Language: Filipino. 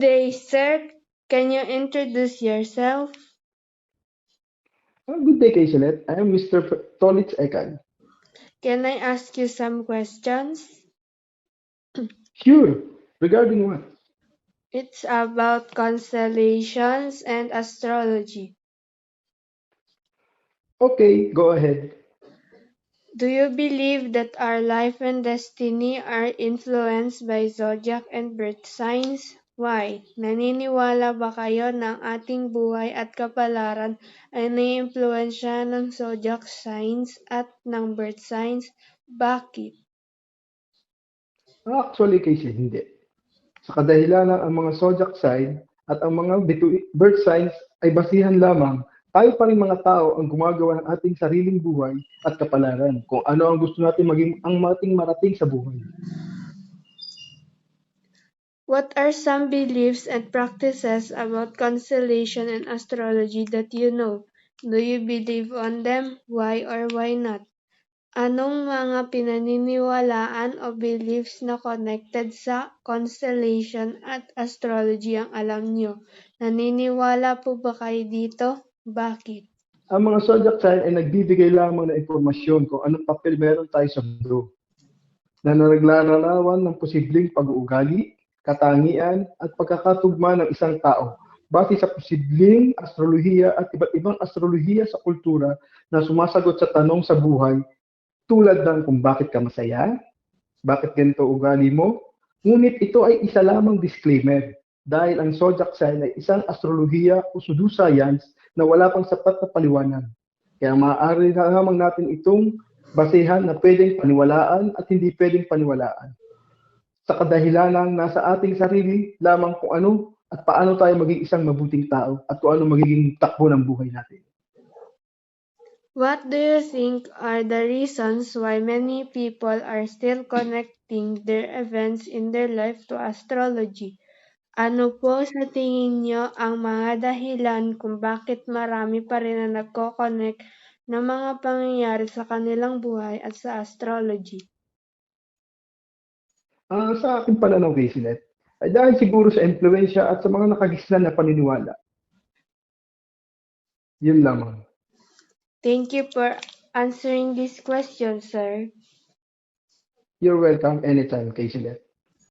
Day, sir. Can you introduce yourself? Good day, Kaiselet. I am Mr. Tolitz Ekan. Can I ask you some questions? Sure. Regarding what? It's about constellations and astrology. Okay, go ahead. Do you believe that our life and destiny are influenced by zodiac and birth signs? Why? Naniniwala ba kayo na ang ating buhay at kapalaran ay naiimpluwensya ng zodiac signs at ng birth signs? Bakit? Actually, Kaiselet, hindi. Sa kadahilanan ang mga zodiac sign at ang mga birth signs ay basihan lamang tayo pa rin mga tao ang gumagawa ng ating sariling buhay at kapalaran kung ano ang gusto natin maging ang ating marating sa buhay. What are some beliefs and practices about constellation and astrology that you know? Do you believe on them? Why or why not? Anong mga pinaniniwalaan o beliefs na connected sa constellation at astrology ang alam nyo? Naniniwala po ba kayo dito? Bakit? Ang mga zodiac sign ay nagbibigay lamang ng impormasyon kung anong papel meron tayo sa mundo na naglalarawan ng posibleng pag-uugali, katangian at pagkakatugma ng isang tao base sa posibleng astrolohiya at iba't ibang astrolohiya sa kultura na sumasagot sa tanong sa buhay tulad ng kung bakit ka masaya, bakit ganito ugali mo. Ngunit ito ay isa lamang disclaimer dahil ang zodiac sign ay isang astrolohiya o pseudoscience na wala pang sapat na paliwanag. Kaya maaari na lamang natin itong basehan na pwedeng paniwalaan at hindi pwedeng paniwalaan. Sa kadahilanang nasa ating sarili lamang kung ano at paano tayo maging isang mabuting tao at kung ano magiging takbo ng buhay natin. What do you think are the reasons why many people are still connecting their events in their life to astrology? Ano po sa tingin niyo ang mga dahilan kung bakit marami pa rin na nagko-connect ng mga pangyayari sa kanilang buhay at sa astrology? Sa aking pananaw, Kasinet, ay dahil siguro sa impluensya at sa mga nakagisnan na paniniwala. Yun lamang. Thank you for answering this question, sir. You're welcome anytime, Kasinet.